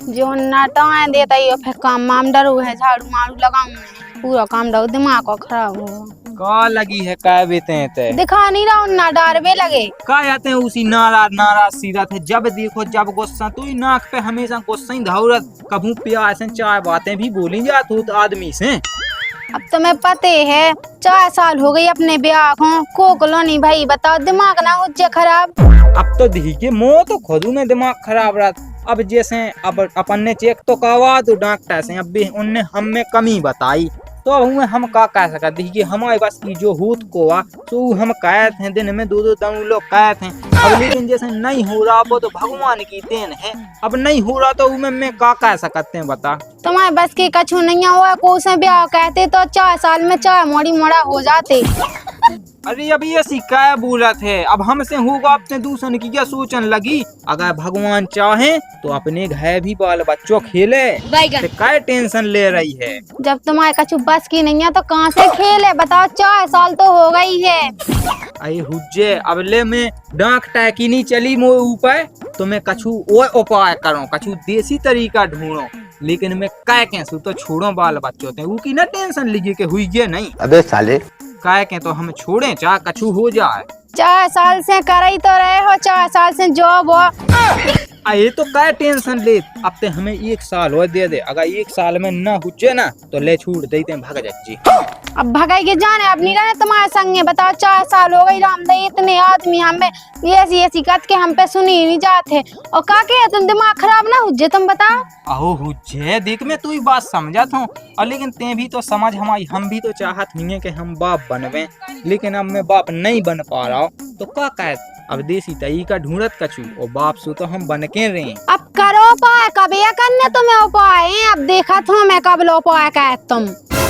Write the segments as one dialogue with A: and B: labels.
A: जो नाटा देता ही फिर काम वाम डरू है, झाड़ू मारू लगाऊं पूरा काम डरू, दिमाग को खराब हो
B: का लगी है काय बेते ते
A: दिखा नहीं रहा ना डरवे लगे
B: का आते हैं उसी नाराज नाराज सीधा थे जब देखो जब गुस्सा तू ही नाक पे हमेशा गुस्सा ही धौरत कभू पिया ऐसे चार बातें भी बोली जात हो आदमी से।
A: अब तुम्हें पते है 4 साल हो गई अपने ब्याह को कॉलोनी भाई बताओ दिमाग ना हो जाए खराब।
B: अब तो देखिए मो तो खुद में दिमाग खराब रहा। अब जैसे अब अपन ने चेक तो करवा तो डॉक्टर से अब भी उनने हमें कमी बताई तो अब हम का कह सका देखिए हमारे पास की जो होत को तो हम कहे थे दिन में 2-2 दाऊ लोग कहे थे। अब लेकिन जैसे नहीं हो रहा वो तो भगवान की देन है, अब नहीं हो रहा तो मैं का कह सकते हैं बता।
A: तुम्हारे बस की कछु नहीं हुआ को से ब्याह कहते तो 4 साल में 4 मोड़ी मोड़ा हो जाते।
B: अरे अभी ऐसी क्या बोलत है, अब हमसे होगा अपने दूसरे की क्या सोचन लगी। अगर भगवान चाहे तो अपने घर भी बाल बच्चों खेले तो क्या टेंशन ले रही है।
A: जब तुम्हारे कछु बस की नहीं है तो कहाँ से खेले बताओ, 4 साल तो हो गई है।
B: अरे हुज्जे अब ले में डांक टैकी नहीं चली मोए ऊपर तो मैं कछु और उपाय करूं, कछु देसी तरीका ढूंढो, लेकिन मैं क्या कैसू तो छोड़ो बाल बच्चों ते की ना टेंशन लीजिए के हुई ये नहीं।
C: अबे साले
B: क्या के तो हम छोड़े चाह कछु हो जाए।
A: 4 साल से कर ही तो रहे हो, 4 साल से जॉब हो।
B: ये तो क्या टेंशन ले, अब ते हमें 1 साल और दे दे, अगर 1 साल में ना हुज्जे ना तो ले छूट देते भाग जी।
A: अब भगाई के जाने अब नहीं रहने तुम्हारे संग बताओ, 4 साल हो गई राम दे इतने आदमी हमें ऐसी कत के हम पे सुनी नहीं जाते और काके तुम दिमाग खराब ना हुज्जे तुम बताओ।
B: अहो हुज्जे देख मैं तू ही बात समझत हूँ और लेकिन ते भी तो समझ हमारी, हम भी तो चाहत नहीं है कि हम बाप बनवे, लेकिन अब मैं बाप नहीं बन पा रहा हूँ तो क्या कह अब देसी तरीका ढूंढत कछु और बाप सु तो हम बन के रहे।
A: अब करो उपाय, कब ये करने तुम्हें उपाय है, अब देखा था मैं कब लो उपाय कह तुम।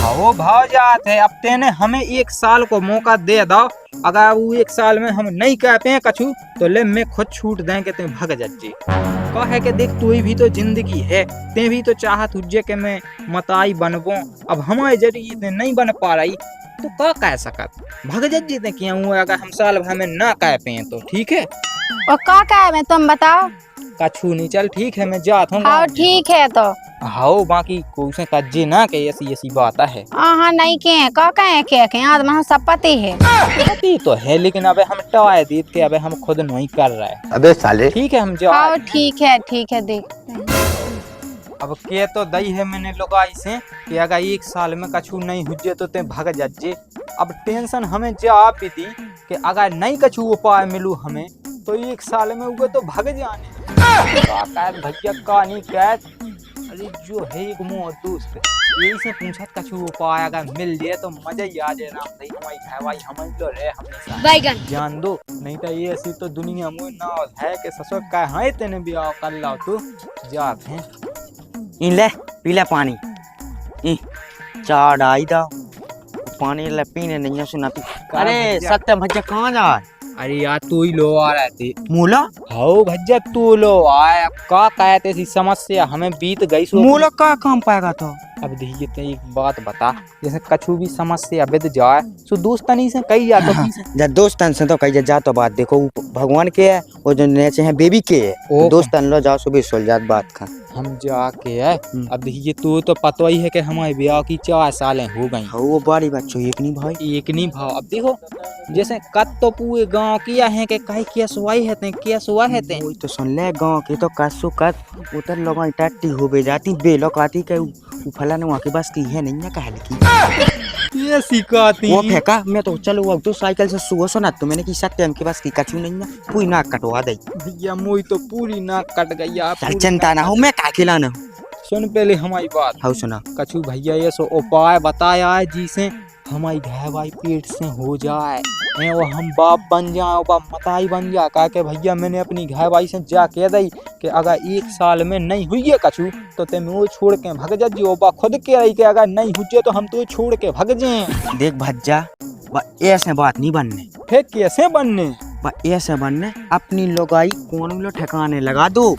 B: वो भाव जात है, अब तेने हमें 1 साल को मौका दे दो, अगर वो 1 साल में हम नहीं कह पे कछु तो ले मैं खुद छूट देंगे ते भग जाजे। कह है कि देख तू भी तो जिंदगी है, ते भी तो चाहत हुज्जे के मैं मताई बनबो, अब हमारे जरिए नहीं बन पा रही तो क्या कह सकत भग जाजे ते क्यों, अगर हम साल भर में ना कह पे तो ठीक है।
A: और क्या कहे मैं तुम बताओ।
B: कछु नहीं चल ठीक है मैं जात हूँ।
A: हाँ ठीक है तो
B: हाँ बाकी कोई कज्जे ना के ऐसी बात है।
A: हाँ नहीं के का के आदमी सब पति है,
B: पति तो है लेकिन अबे हम टवाए दीद के अबे हम खुद नहीं कर रहे हैं।
C: अबे साले
B: ठीक है हम जाओ।
A: हाँ ठीक है देखते हैं।
B: अब के तो दई है मैंने लुगाई से कि अगर 1 साल में कछु नहीं हुज्जे तो ते भग जाजे। अब टेंशन हमें जा भी थी कि अगर नहीं कछु उपाय मिलू हमें तो 1 साल में उगे तो भग जाने भैया का नहीं कैद। अरे जो है एक मोह दोस्त यही से पूछत कछु उपाय अगर मिल जाए तो मजा ही आ जाए। राम भाई हमारी भाई हम तो रहे हमेशा बैगन जान दो, नहीं तो ये ऐसी तो दुनिया में ना है कि ससुर का है तेने ब्याह कर लाओ तू जात है।
D: इन ले पीला पानी चार डाई दा पानी ले पीने नहीं है सुना पी। अरे सकते भज्जा कहाँ जा।
B: अरे यार तू ही लो आ रहे थे
D: मूला
B: हाउ भज्जा तू लो आया का कहते थी समस्या हमें बीत गई सो
D: मूला का काम पाएगा तो।
B: अब देखिए ते एक बात बता, जैसे कछु भी समस्या बिद जाए सो दोस्तनी से कही जा तो
D: जब दोस्तन से तो कही जा तो बात देखो भगवान के है और जो नेचे हैं बेबी के है दोस्तन लो जाओ सुबह सोल जात बात का
B: हम जाके है। अब देखिए तू तो पता ही है कि हमारे ब्याह की 4 सालें हो गई।
D: वो बड़ी बच्चों एक नहीं भाई
B: एक नहीं भाव। अब देखो जैसे कत तो पूरे गांव किया है कि कहीं क्या सुवाई है क्या सुवा है ते
D: वही तो सुन ले गांव के तो कसु कत उतर लोग टट्टी हो बे जाती बेलोक आती के फला ने वहाँ के बस की है नहीं है कहल की
B: ये सिखाती
D: वो फेंका मैं तो चलो अब तो साइकिल से सुबह सुना तो मैंने की सत्य के पास की कछु नहीं है पूरी नाक कटवा दई
B: भैया मोई तो पूरी नाक कट गई आप
D: चल चिंता ना हो मैं का खिलाना
B: सुन पहले हमारी बात।
D: हाँ सुना
B: कछु भैया ये सो उपाय बताया है जिसे हमारी घरवाई पेट से हो जाए वो हम बाप बन जाए बाप मताई बन जाए। कहा के भैया मैंने अपनी घरवाई से जा कह दी कि अगर 1 साल में नहीं हुई है कछु तो ते वो छोड़ के भग जा जी। बा खुद कह रही कि अगर नहीं हुई तो हम तो छोड़ के भग जाए।
D: देख भज्जा ऐसे बात नहीं बनने
B: फिर कैसे बनने
D: ऐसे बनने अपनी लोगाई कौन लो ठिकाने लगा दो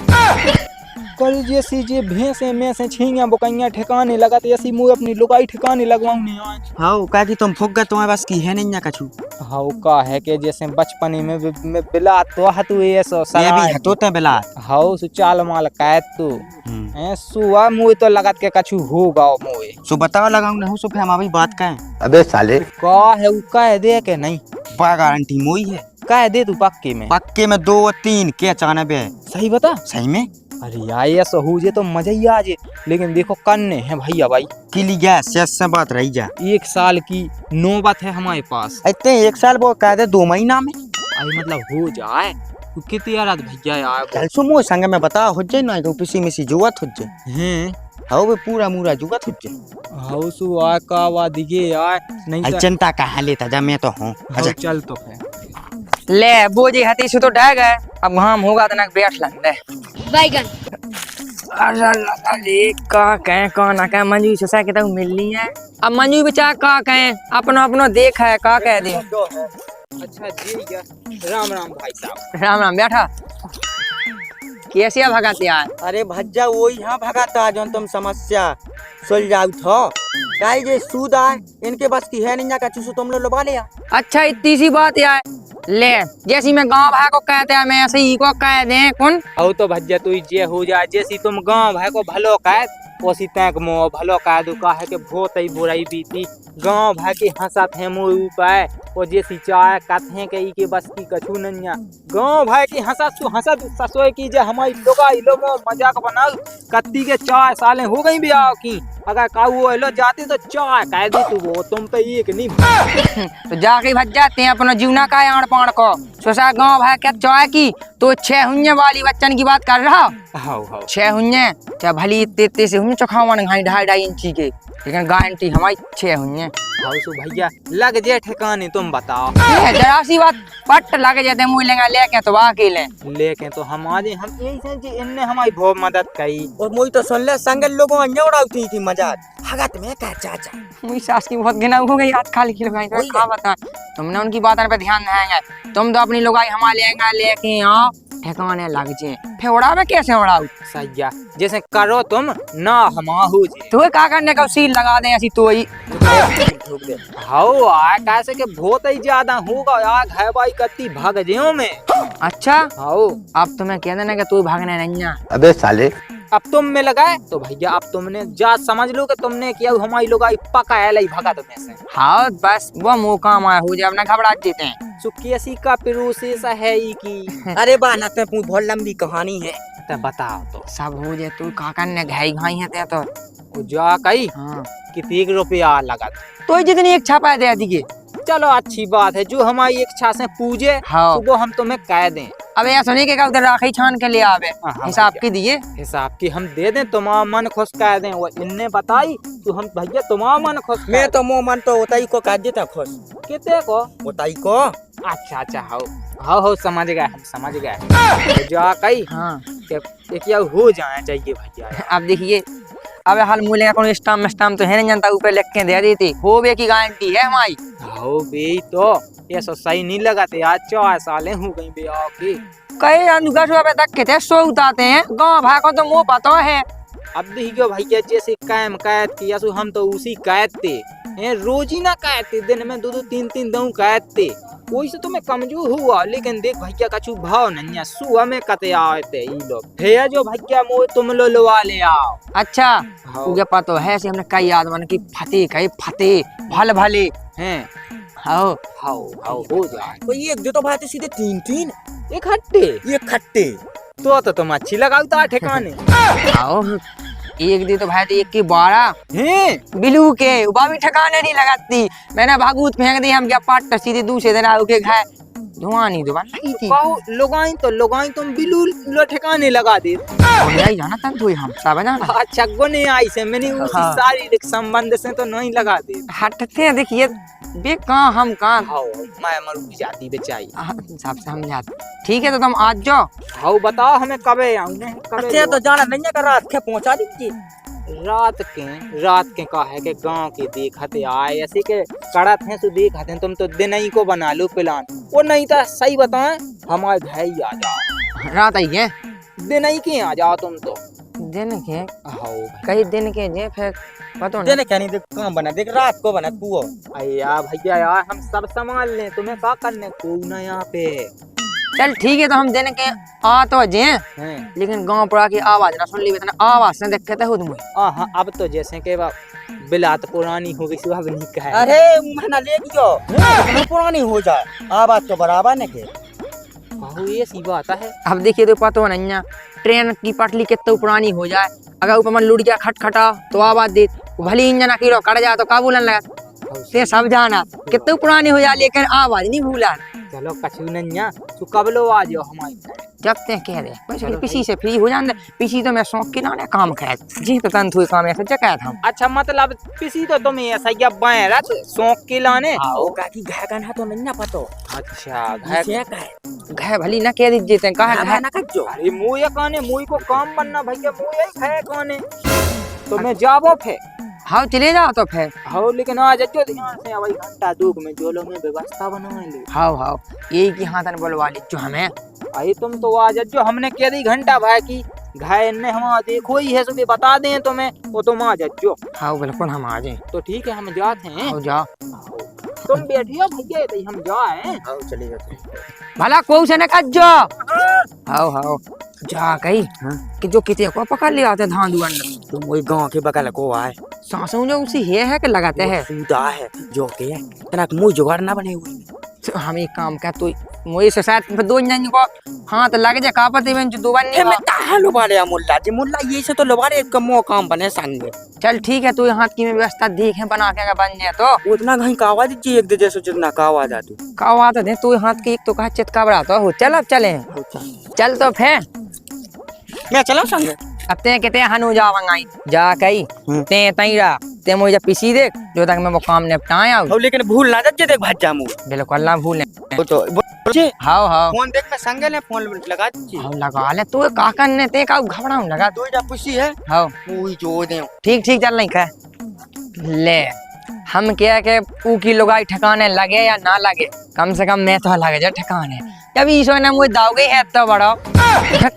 B: कल जैसी जे भैंसे में से छींगे बुकैया ठिकाने लगा तो ऐसी मुँह अपनी लुगाई ठिकाने लगवाऊं नहीं आज।
D: हाँ कह कि तुम फुक गए, तुम्हारे बस की है नहीं ना कछु।
B: हाँ का है कि जैसे बचपने में बिला तो हतु ऐसो
D: ये भी है तो ते बिला।
B: हाँ सु चाल माल कैद तू हैं सुआ मुँह तो लगत के कछु होगा मुँह
D: सो बताओ लगाऊं नहीं सो फिर हम अभी बात कहें।
C: अबे साले
B: का है वो कह दे के नहीं
D: बा गारंटी मोई है।
B: कह दे तू पक्के में।
D: पक्के में 2 और 3 के अचानक है।
B: सही बता।
D: सही में
B: अरे यार ऐसा हो जे तो मजा ही आ जे, लेकिन देखो कन्ने हैं भैया भाई
D: किली गैस से बात रही जा।
B: 1 साल की नौबत है हमारे पास।
D: इतने 1 साल वो कह दे 2 महीना में
B: अरे मतलब हो जाए तू कितनी यार भैया यार
D: चल सो मोए संग में बता हो जाए ना तो पिसी मिसी जुवत हो जाए
B: हैं।
D: हाँ वे पूरा मूरा जुवत हो जाए।
B: हाँ सु आ का वा दिखे यार नहीं
D: आई
B: तो
D: जनता का हाल लेता जा मैं तो हूँ।
B: हाँ, चल तो है
E: ले बोझी हती से तो डह गए, अब हम होगा तो ना बैठ लंदे।
A: बैगन
E: अरे का कहें का ना कहें मंजू से के तक मिलनी है। अब मंजू बेचारा का कहें अपनो अपनो देख है का कह दे।
B: अच्छा जी यार राम राम भाई साहब।
E: राम राम बैठा कैसे भगाते यार।
D: अरे भज्जा वो यहाँ भगाता जो तुम समस्या सुलझाऊ थो काई जे सूद आए इनके बस की है नहीं का चूसू तुम लोग लबा लिया।
E: अच्छा इतनी सी बात यार ले जैसी मैं गांव भाई को कहते हैं मैं ऐसे ही को कह दे कौन।
B: औ तो भज्जा तू जे हो जाए जैसी तुम गांव भाई को भलो कह ओसी तैक मो भलो कह दू का है के बहुत ही बुराई बीती गांव भाई की हंसत है मुँह ऊपर ओ जैसी चाय कथे के ई के बस की कछु नन्या गांव भाई की हंसत सु हंसत ससोए की जे हमारी लोगाई लोगो मजाक बनाऊ कत्ती के 4 सालें हो गई ब्याह की अगर काऊ लो जाती तो चाय कह दी तू वो तुम पे एक नहीं
E: तो जाके भज जाते हैं अपना जीवना का आड़ पाड़ को सोचा गांव भाई क्या चाय की तो 6 हुन्ने वाली बच्चन की बात कर रहा।
B: हाउ हाउ
E: 6 हुन्ने चाहे भली इतने से हुन्ने चखावन 2.5 इंची के लेकिन गारंटी हमारी 6 हुन्ने।
B: हाउ सु भैया लग जे ठिकाने तुम बताओ।
E: जरा सी बात पट लगे जाते मुँह लेंगे लेके तो अकेले
B: लेकिन तो हमारे हम यही से जी इनने हमारी बहुत मदद करी
D: और मोई तो सुन ले संगल लोगों अन्योड़ा उठी थी मजाक हगत में कह चाचा
E: मेरी सास की बहुत घिना हो गई आज खाली खिल गई तो खा बता तुमने उनकी बात पे ध्यान नहीं है। तुम तो अपनी लोग हमारे लेके आओ ठिकाने लग जे फिर उड़ावे कैसे उड़ाऊ
B: सैया जैसे करो तुम ना हमाहू जी
E: तू का करने का सील लगा दे ऐसी तो ही
B: हाउ आ कैसे के बहुत ही ज्यादा होगा यार है भाई कत्ती भाग जियो में।
E: अच्छा
B: हाउ
E: अब तुम्हें कह देना कि तू भागने नहीं है।
C: अबे साले
B: अब तुम में लगाए तो भैया अब तुमने जा समझ लो कि तुमने किया हमारी लोग आई पका है लाई भगा तुम्हें से।
E: हाँ बस वो मौका मार हो जाए अपना घबरा देते हैं
B: सुकेसी का प्रोसेस है ई की।
D: अरे बाना ते बहुत लंबी कहानी है
B: तो बताओ तो
E: सब हो जाए तू का करने घाई घाई है तो
B: वो जा कही
E: हाँ
B: कितने रुपया लगा
E: तो जितनी एक छापा दे दी
B: चलो अच्छी बात है जो हमारी इच्छा से पूजे
E: हाँ।
B: वो हम तुम्हें कह दें।
E: अब ऐसा नहीं कि उधर राखी छान के ले आवे
B: हाँ,
E: हिसाब
B: भैया।
E: के दिए
B: हिसाब की हम दे दें तुम्हारा मन खुश कह दें वो इनने बताई तो हम भैया तुम्हारा मन खुश
D: मैं तो मोह मन तो होता ही को कह देता खुश
B: कितने को
D: होता ही को
B: अच्छा अच्छा हाउ हाउ हाउ समझ गए हम समझ गए तो जा कही
E: हाँ
B: एक या हो जाए चाहिए भैया।
E: अब देखिए अब हाल मूल्य का कोई स्टाम्प तो है नहीं जानता ऊपर लिख के दे देती हो बे की गारंटी है हमारी।
B: हाउ बे तो ये सो सही नहीं लगाते आज 4 सालें हो गई बे की
E: कई अनुगत रुपए तक के थे 100 उतारते हैं गाँव भाई को तो मुँह पता है।
B: अब देखियो भैया जैसे कायम कैद किया सो हम तो उसी कैद थे रोज ही ना कैद थे दिन में 2-2 3-3 दऊ कैद थे वही से तो मैं कमजोर हुआ लेकिन देख भैया कछु भाव नहीं है सुबह में कते आए थे ये लोग भैया जो भैया मोह तुम लो लवा ले आओ।
E: अच्छा
B: हाँ।
E: तुझे पता है से हमने कई आदमी की फतेह कही फतेह भल भले
B: हैं
E: हाउ
B: हाउ हाउ हो जाए
D: कोई एक दो तो बात सीधे 3-3
B: इकट्ठे
D: ये खट्टे
B: तो तुम अच्छी लगाओ था ठिकाने
E: आओ एक दी तो भाई एक की 12
B: हैं
E: बिलू के वो भी ठिकाने नहीं लगाती मैंने भागूत फेंक दी हम क्या पाट सीधे दूसरे दिन आउ के खाए धुआं नहीं दुबान लगी थी
B: कहो लोगाई तुम बिलू लो ठिकाने लगा दे
E: नहीं जाना था तू हम सब जाना
B: अच्छा गुने आई से मैंने उसी
E: हाँ।
B: शारीरिक संबंध से तो नहीं लगा दे
E: हटते हैं देखिए बे कहाँ हम कहाँ
B: हाउ मैं मर जाती बेचाई
E: सब समझाते ठीक है तो तुम आज जाओ
B: हाउ बताओ हमें कबे आऊं
D: अच्छे तो जाना नहीं कर रहा थे पहुंचा दीजिए
B: रात के का है के गांव के देखते आए ऐसे के कड़त हैं तो देखते हैं तुम तो दिन ही को बना लो प्लान वो नहीं था सही बताएं हमारे भाई आ जाओ
E: रात आई है
B: दिन ही के आ जाओ तुम तो
E: दिन के
B: हाँ
E: कई दिन के जे फिर पता
D: देने क्या नहीं देख काम बना देख रात को बना तू
B: यार भैया यार हम सब संभाल लें, तुम्हें क्या करने को ना यहाँ पे।
E: चल ठीक है तो हम दिन के आ तो जे
B: हैं
E: लेकिन गांव पड़ा की आवाज ना सुन ली इतना आवाज से देख के हो तुम।
B: हाँ अब तो जैसे कि बिलात पुरानी हो गई सुबह नहीं कहे।
D: अरे महीना ले दियो इतना पुरानी हो जाए आवाज तो बराबर ने के
B: कहू ये सी बात है।
E: अब देखिए तो पता नहीं है ट्रेन की पटरी कितनी पुरानी हो जाए अगर ऊपर मन लुट गया खटखटा तो आवाज दे भली इंजन किलो कट जाए तो काबूलन लगा ते सब जाना कितनी पुरानी हो जाए लेकिन आवाज नहीं भूला।
B: चलो कछु नहीं तू कब लो आ जाओ हमारी
E: जब ते कह दे बस किसी से फ्री हो जाने पीछी तो मैं शौक के ना काम कर जी तो तन थोड़ी काम ऐसे जगह था।
B: अच्छा मतलब किसी तो तुम ऐसा या बायरा शौक के लाने
D: आओ का की घा करना तो नहीं ना पतो।
B: अच्छा
D: घा का
E: घे भली ना कह दीजिए ते कहा घे
D: ना कजो
B: अरे मुँह ये काने मुँह को काम बनना भैया मुँह यही खाए काने तो मैं जाबो फे।
E: हाँ चले जाओ तो फिर।
B: हाँ लेकिन आज जो ध्यान से वही घंटा दूक में जो लोग में व्यवस्था बनवाए ले।
E: हाँ यही की हाथ बोलवा ली जो हमें
B: आई तुम तो आज जो हमने कह दी घंटा भाई की घाय ने हम देखो ही है सुबह बता दें तुम्हें वो तुम आ जो।
E: हाँ बिल्कुल हम आ जाए
B: तो ठीक है हम जाते हैं।
E: आओ जाओ
B: तुम बैठियो भैया तो हम जाए।
D: आओ चले जाते
E: भला को से न कज जो हाँ जा गई कि जो किते को पकड़ ले आते धान दुआन
D: तुम वही गांव के बगल को आए
E: सांसों जो उसी है कि लगाते हैं
D: सूदा है जो के तना मुंह जुगाड़ ना बने हुए
E: तो हम एक काम कर तो मोए से साथ दो जन को हाथ लग जाए का पते में जो दो बन
D: मैं कहां लुबाड़े मुल्ला ये से तो लुबाड़े कमो काम बने संग।
E: चल ठीक है तू हाथ की में व्यवस्था देख है बना के बन जाए तो
D: उतना कहीं का आवाज जी एक दे जैसे जितना का आवाज आ तू
E: का आवाज दे तू हाथ की एक तो कहा चित का बड़ा तो हो चल अब चले चल तो फिर
D: मैं चला संग
E: अब ते कहते हनु जावंगाई जा कई ते तईरा ते मुझे पीसी देख जो तक मैं वो काम निपटाया
D: हो लेकिन भूल ना जा देख भज्जा मुंह
E: बिल्कुल ना भूले
D: वो तो जे
E: हाँ
D: फोन देख मैं संगे ने फोन लगा दी
E: हाँ लगा ले तू का करने ते का घबराऊं लगा
D: दो जा खुशी है
E: हाँ
D: वो जो दे
E: ठीक चल नहीं कह ले हम क्या के ऊ की लुगाई ठिकाने लगे या ना लगे कम से कम मैं तो लगे जा ठिकाने जब ईशो ने मुझे दाव गई है तो बड़ा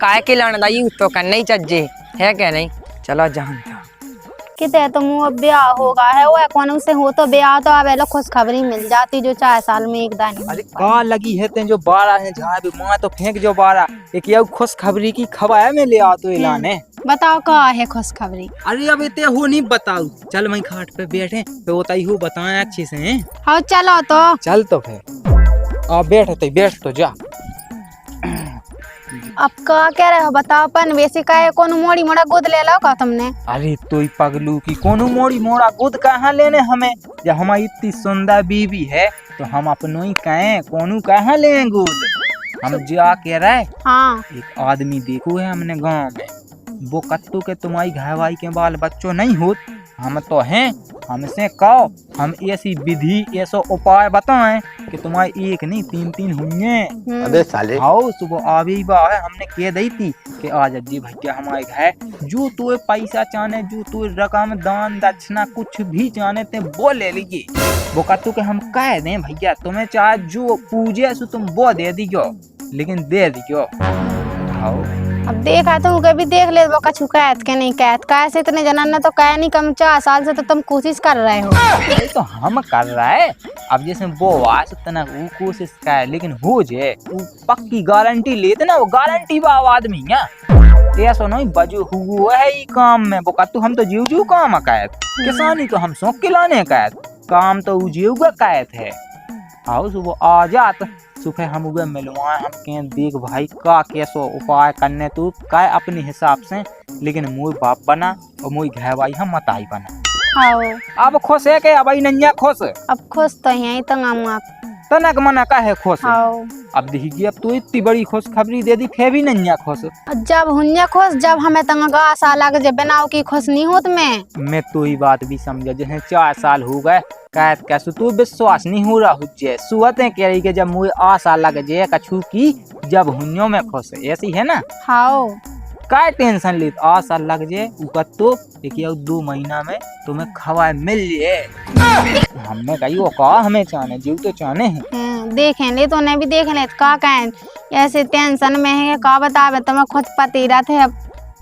E: काय के लाने दाई तो करना ही चज्जे है क्या नहीं चलो जानता
A: किते तो मुँह ब्याह होगा है वो कौन उसे हो तो ब्याह तो अब खुशखबरी मिल जाती जो 4 साल में एक दानी।
B: अरे का लगी है तें जो बारा है जहाँ भी माँ तो फेंक जो बारा एक ये खुशखबरी की खबर में ले आ तो लाने
A: बताओ का है खुशखबरी।
B: अरे अब इतने हो नहीं बताऊ चल वहीं खाट पे बैठे तो वो तई हो बताए अच्छे से।
A: हाँ चलो तो
B: चल तो फिर आ बैठ तो जा।
A: अब का कह रहे हो बताओ पन वैसे का है कौन मोड़ी मोड़ा गोद ले लो का तुमने।
B: अरे तो पगलू की कोनो मोड़ी मोड़ा गोद कहाँ लेने हमें जब हमारी इतनी सुंदर बीवी है तो हम अपनों ही कहें कोनो कहाँ लें गोद। हम जा कह रहे
A: हाँ
B: एक आदमी देखो है हमने गांव में वो कत्तू के तुम्हारी घरवाई के बाल बच्चों नहीं होत हम तो हैं हमसे कहो हम ऐसी विधि ऐसा उपाय बताएं कि तुम्हारे एक नहीं 3 हुए।
D: अबे साले
B: आओ सुबह आवी बा है हमने कह दी थी कि आज जी भैया हमारे घर जो तू पैसा चाहे जो तू रकम दान दक्षिणा कुछ भी चाहे ते वो ले लीजिए वो कत्तू के हम कह दें भैया तुम्हें चाहे जो पूजे सो तुम वो दे दीजियो लेकिन दे दीजियो। आओ
A: अब देखा तुम कभी देख ले वो कछु कहत के नहीं कहत कैसे इतने जनन ने तो कह नहीं कम 4 साल से तो तुम कोशिश कर रहे हो।
B: तो हम कर रहे है अब जैसे वो आस तना वो कोशिश कर लेकिन हो जाए वो पक्की गारंटी लेते ना वो गारंटी बा आदमी है ऐसा नहीं बजू हुआ है ये काम में वो तू हम तो जीव काम कैद किसानी तो हम शौक के लाने कैद काम तो जीव का कैद है। आओ सुबह आ जात सुबह हम उगे मिलवाए हम कहें देख भाई का कैसो उपाय करने तू का अपने हिसाब से लेकिन मुई बाप बना और मुई घर भाई हम मताई बना।
A: आओ
B: अब खुश है के अब नैया खुश
A: अब खुश तो है तंगा
B: तनक मना का है खुश।
A: आओ
B: अब देखिए अब तू इतनी बड़ी खुशखबरी दे दी फिर भी नैया खुश।
A: जब हुन्या खुश जब हमें तंगा आशा लग जे बनाओ की खुश नहीं होत मैं
B: तो ही बात भी समझा जैसे 4 साल हो गए कहत कैसे तू विश्वास नहीं हो रहा हुज्जे सुअते कह रही के जब मुझे आशा लग जे कछु की जब हुन्यों में खुश ऐसी है ना।
A: हाँ
B: काय टेंशन ली आशा लग जे ऊपर तो देखिए 2 महीना में तुम्हें खवाए मिल जाए हमने कही वो का हमें चाहने जीव तो चाहने हैं
A: देखें ले तो ने भी देख ले का कहें ऐसे टेंशन में है का बतावे तुम्हें खुद पति रहते अब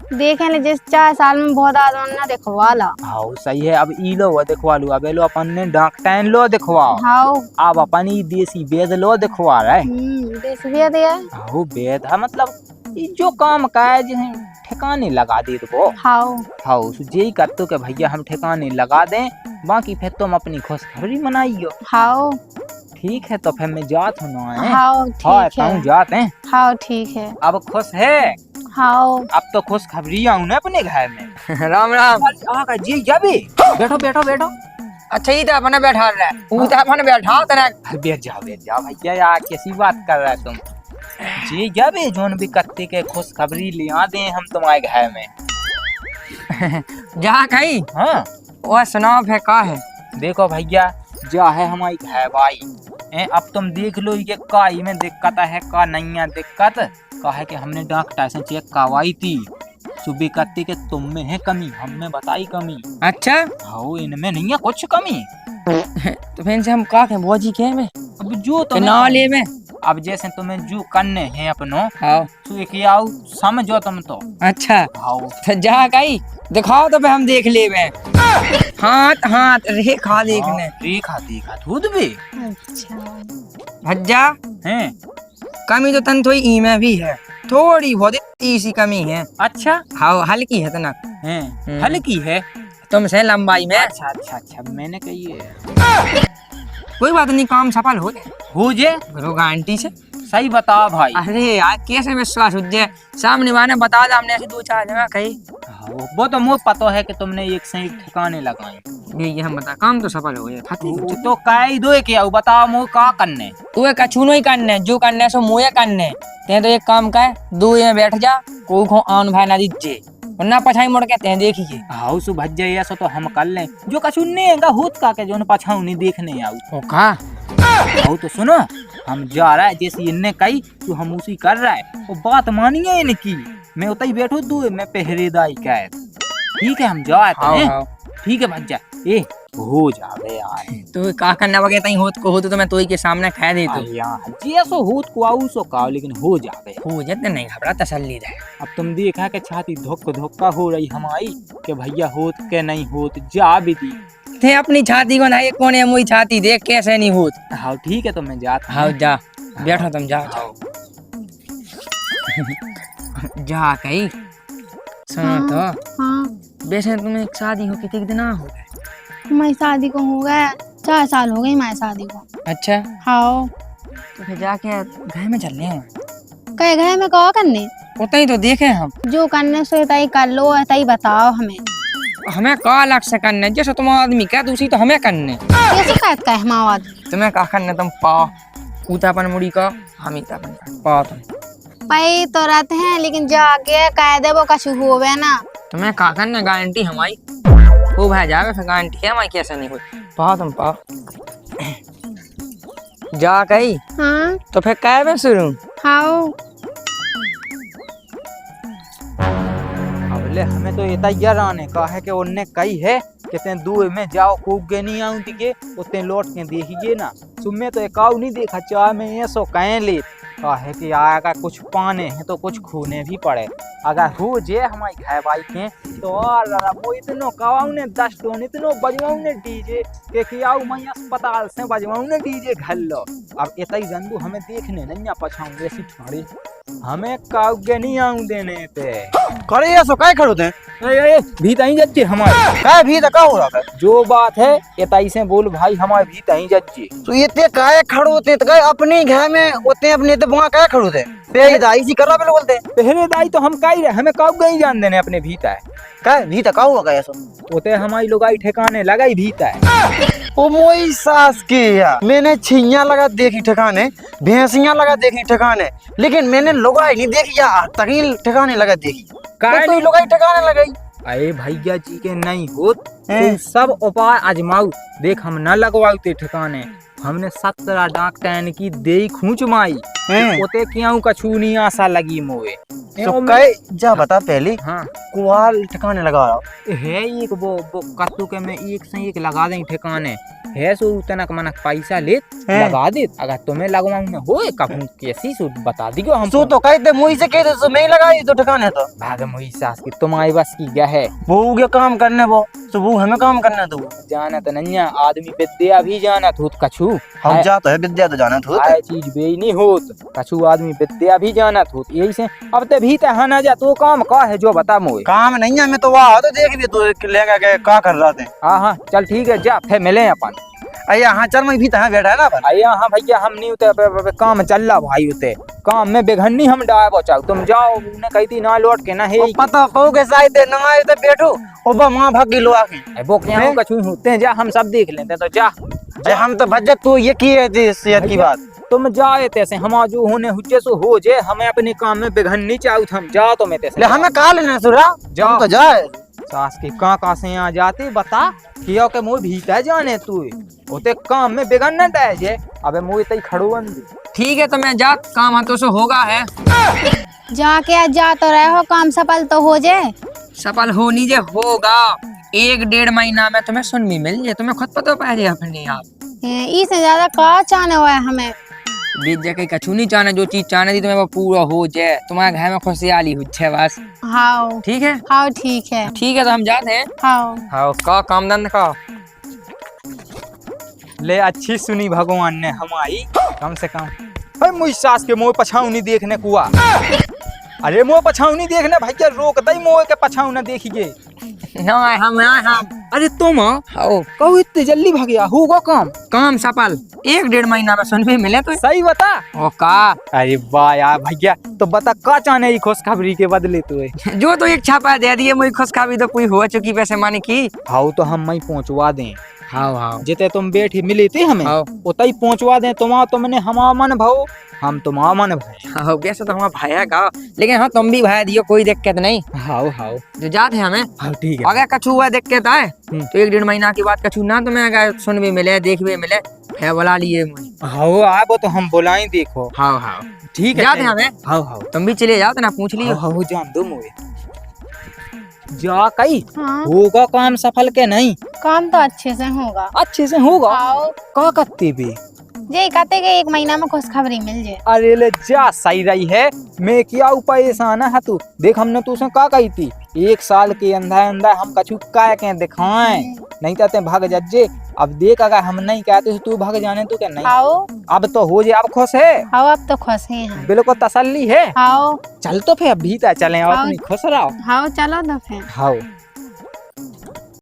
A: देखे ले जिस 4 साल में बहुत आदमी ना देखवाला।
B: हाँ सही है। अब ई लो दिखवा लो, अब लो अपन ने डॉक्टर लो दिखवाओ।
A: हाँ
B: अब अपन ई देसी वेद लो दिखवा रहे।
A: देश भी दिया।
B: हाँ वेद है मतलब ई जो काम का है जिसे ठिकाने लगा दे दो।
A: हाँ
B: हाँ यही करते कि भैया हम ठिकाने लगा दें, बाकी फिर तुम अपनी खुशखबरी मनाइयो।
A: हाँ
B: ठीक है तो फिर मैं जात हूँ ना है।
A: हाँ
B: हाँ
A: ठीक है।
B: जाते हैं।
A: हाँ ठीक है।
B: अब खुश है।
A: हाँ
B: अब तो खुशखबरी आऊँ ना अपने घर में।
E: राम राम।
B: आका जी जाबे बैठो बैठो बैठो।
E: अच्छा ये तो अपने बैठा रहा है, वो तो अपने बैठा तेरा।
B: अरे बैठ जाओ भैया यार कैसी बात कर रहा है तुम। जी जाबे जोन भी कत्ते के खुशखबरी ले आ दे हम तुम्हारे घर में।
E: जा कहीं
B: हाँ
E: वो सुनाओ फिर का है।
B: देखो भैया जा है हमारी घर भाई। अब तुम देख लो ये काई में दिक्कत है का नहीं है दिक्कत का है कि हमने डॉक्टर से चेक करवाई थी। सुबह कत्ते के तुम में है कमी, हमने बताई कमी।
E: अच्छा
B: हाँ इनमें नहीं है कुछ कमी।
E: तो फिर से हम का के बोझी के में
B: अब जो
E: तो ना ले में।
B: अब जैसे तुम्हें जो करने हैं अपनो
E: हाँ
B: तो एक आओ समझो तुम तो।
E: अच्छा
B: हाँ
E: तो जा कहीं दिखाओ तो फिर हम देख ले में। हाथ हाथ रेखा देखने
B: रेखा देखा दूध भी।
A: अच्छा
E: भज्जा
B: हैं
E: कमी तो तन थोड़ी ई में भी है, थोड़ी बहुत सी कमी है।
B: अच्छा
E: हाँ हल्की है तना
B: हैं हल्की है
E: तुमसे लंबाई में।
B: अच्छा अच्छा अच्छा मैंने कही है।
E: कोई बात नहीं, काम सफल हो जाए
B: हो जे
E: गुरु गारंटी से।
B: सही बता भाई।
E: अरे यार कैसे विश्वास हो जाए, सामने वाले बता दे हमने ऐसे 2-4 जगह कही।
B: हाँ, वो तो मुझे पता है कि तुमने एक से एक ठिकाने लगाए।
E: ये हम बता काम तो सफल हो जाए।
B: वो तो काई दो क्या बताओ मुझे का करने।
E: तू कछू नहीं करने, जो करने सो मुझे करने। ते तो एक काम कर, 2 में बैठ जा, कोई को आन भाई ना दीजिए, वरना पछाई मुड़ के ते देखिए।
B: हाँ सु भज जाए ऐसा तो हम कर लें। जो कछु नेगा होत का के जो पछाऊ नहीं देखने आऊ।
E: ओ का
B: हाँ तो सुनो हम जा रहा है जैसे इनने कही तो हम उसी कर रहा है। वो बात मानिए इनकी, मैं उतई बैठू 2 में पहरेदारी कैद। ठीक है हम जाते हैं। ठीक है भज्जा ए हो जावे यार।
E: तो का करना वगे तई होत को होत तो मैं तोई के सामने कह दे तो
B: यार जैसो होत को आऊ सो का लेकिन हो जावे।
E: हो जाते नहीं घबरा, तसल्ली दे।
B: अब तुम देखा कि छाती धोक धोका हो रही हमारी कि भैया होत के नहीं होत जा भी दी
E: थे अपनी छाती को ना एक कोने मुई छाती देख कैसे नहीं होत।
B: हाँ ठीक है तो मैं जाता
E: हाँ जा बैठो तुम जाओ जा कहीं सुनो तो।
A: हाँ
E: वैसे तुम्हें एक शादी हो कितने दिन हो गए?
A: हमारी शादी को हो गया 4 साल हो गई हमारी शादी को।
E: अच्छा
A: हाँ
E: तो फिर जाके घर में चल रहे हैं,
A: कहे गए में कहा करने
E: उतना ही तो देखे हम।
A: जो करने सो तई कर लो तई बताओ हमें
E: का अलग से करने, जैसे तुम आदमी क्या दूसरी तो हमें करने।
A: कैसे कहत का है मावाद
E: तुम्हें का करने, तुम पा ऊतापन मुड़ी का हम ही तापन पा तुम
A: पई तो रहते हैं लेकिन जाके कह दे वो कछु होवे ना।
E: तुम्हें का करने गारंटी हमारी वो भाई जावे, फिर गारंटी है हमारी कैसे नहीं हुई। पा तुम पा जा कही
A: हाँ
E: तो फिर काय में शुरू।
A: हाँ
B: अब ले हमें तो ये तैयार आने का है कि उनने कही है कि ते 2 में जाओ कूगे नहीं आऊं दिखे उतने लौट के देखिए ना। तुम्हें तो एकाऊ नहीं देखा चाह में ये सो कहें ले का है कि आएगा कुछ पाने हैं तो कुछ खूने भी पड़े। अगर हो जे हमारी घर भाई के तो वो इतनो कवाऊ ने 10 टोन इतनो बजवाऊ ने डीजे के आऊ मैं अस्पताल से बजवाऊ ने डीजे घर लो। अब इतई जंदू हमें देखने नहीं पछाऊंगे ऐसी ठोड़ी हमें काउगे नहीं आऊं देने ते
D: करे ऐसा काय खड़ो थे
B: भी तई जज्जे हमारे
D: काय भी तो का हो रहा है।
B: जो बात है इतई से बोल भाई हमारे भी तई जज्जे
D: तो ये ते काय खड़ो होते तो काय अपने घर में होते अपने तो वहां काय खड़ो थे पहले दाई सी कर रहा पे बोलते
B: पहरेदारी तो हम काई रहे हमें काउगे ही जान देने अपने भीता है
D: काय भी तो का हुआ काय ऐसा
B: उते हमारी लोगाई ठिकाने लगाई भीता है।
D: ओ मोई सास के यार मैंने छिया लगा देखी ठिकाने, भैंसियां लगा देखी ठिकाने, लेकिन मैंने लोगाई नहीं देखी या तक ठिकाने लगा देखी।
B: काय
D: तो लोगाई ठिकाने लगाई।
B: अरे भैया जी के नहीं होत तुम सब उपाय आजमाऊ देख हम न लगवाऊ ते ठिकाने। हमने 17 डॉक्टर की दे खूंच माई ओते क्यों कछू नहीं आशा लगी मोए।
D: तो काय जा बता पहले
B: हाँ
D: कुआल ठिकाने लगा रहा
B: है एक वो कत्तू के में एक से एक लगा दें ठिकाने है सो उतना मनक पैसा ले लगा दे। अगर तुम्हें लगवाऊं में हो कभी कैसी सो बता दियो हम
D: सो तो कहते मुई से कहते सो नहीं लगाई तो ठिकाने तो
B: भाग मोई सास की तुम्हारी बस की क्या है।
D: वो के काम करने वो तो वो हमें काम करना तो
B: जाना तो नहीं आदमी विद्या भी जाना तो कछु
D: हम जाते है विद्या तो जाना तो
B: आए चीज बे नहीं होत कछु आदमी विद्या भी जाना तो यही से अब ते भी ते हना जा तो काम का है जो बता मोए।
D: काम नहीं है मैं तो वहाँ तो देख भी तो लेगा के क्या कर रहा थे।
B: हाँ हाँ चल ठीक है जा फिर मिले अपन।
D: अయ్యా हाँ चल मैं भी तहाँ बैठा है ना अपन।
B: अయ్యా हाँ भैया हम नहीं उते काम चल रहा भाई उते काम में बेघन्नी हम डाय बचाओ तुम जाओ उन्हें कही थी ना लौट के ना है
D: पता को के साइड ना आए तो बैठो ओबा मां भाग गिलो आके
B: वो क्या कछु होते हैं जा हम सब देख लेते हैं तो जा
D: अरे हम तो भज्जत तू ये की है सेहत की बात
B: तुम जाए तैसे हम जो होने हुज्जे सो हो जे हमें अपने काम में बेघन्नी चाहू हम जा तो मैं तैसे
D: ले हमें कहा लेना सुरा
B: जाओ
D: तो जाए
B: सास के कहाँ से यहाँ जाते बता किया के मुँह भीतर जाने तू होते काम में बेगन न जे अबे मुँह इतना खड़ो बन
E: ठीक है तो मैं जा काम हाथों से होगा है
A: जाके जा तो रहे हो काम सफल तो हो जाए।
E: सफल हो नीजे होगा 1-1.5 महीना में तुम्हें सुन भी मिल जाए तुम्हें खुद पता पा जाए अपने आप
A: इससे ज्यादा का चाहने हुआ है हमें
E: बीत जाके कछु नहीं चाहना जो चीज चाहने थी तुम्हें वो पूरा हो जाए तुम्हारे घर में खुशहाली हो जाए बस।
A: हाँ
E: ठीक है
A: हाँ ठीक है
E: तो हम जाते हैं।
A: हाँ
E: हाँ का काम धंधा का
B: ले अच्छी सुनी भगवान ने हमारी कम से कम भाई मुझ सास के मुँह पछाऊनी देखने कुआ अरे मुँह पछाऊनी देखने भैया रोक दई मुँह के पछाऊ न देखिए
E: ना हम
B: अरे तुम
E: आओ
B: कहू इतने जल्दी भाग गया होगा
E: काम सफल 1-1.5 महीना में सुन भी मिले तो
B: सही बता
E: ओ का
B: अरे वाह यार भैया तो बता का चाहने ही खुशखबरी के बदले तो
E: जो तो एक छापा दे दिए मुझे खुशखबरी तो पूरी हो चुकी वैसे माने की
B: हाँ तो हम वही पहुँचवा दें।
E: हाँ
B: जिते तुम बैठी मिली थी हमें
E: हाँ
B: उतई पहुँचवा दें तुमने हमारा मन भाव हम तुम्हारा मन भाई
E: हाँ वैसे तो हमारा भाया का लेकिन हाँ तुम भी भाया दियो कोई दिक्कत नहीं।
B: हाँ हाँ
E: जो जाते हैं हमें
B: हाँ ठीक है
E: अगर कछु हुआ दिक्कत आए तो 1-1.5 महीना के बाद कछु ना तुम्हें अगर सुन भी मिले देख भी मिले फिर बुला लिए मुझे।
B: हाँ आप तो हम बुलाएं देखो।
E: हाँ
B: ठीक है
E: जाते हैं हमें।
B: हाँ हाँ
E: तुम भी चले जाओ तो ना पूछ लियो।
B: हाँ जान दो मुझे जा कई
A: हाँ
B: होगा काम सफल के नहीं
A: काम तो अच्छे से होगा।
B: अच्छे से होगा
A: आओ
B: का करते भी
A: जे कहते कि 1 महीना में खुशखबरी मिल जाए।
B: अरे ले जा सही रही है मैं क्या उपाय ऐसा है तू देख हमने तुझसे का कही थी 1 साल के अंदर हम कछु का के दिखाएं नहीं कहते भाग जज्जे अब देख अगर हम नहीं कहते तो तू भाग जाने तो क्या नहीं
A: आओ
B: अब तो हो जाए अब खुश है
A: आओ अब तो खुश हैं।
B: बिल्कुल तसल्ली है
A: आओ
B: चल तो फिर भीतर चले और अपनी खुश रहो।
A: हाँ चलो तो फिर
B: हाँ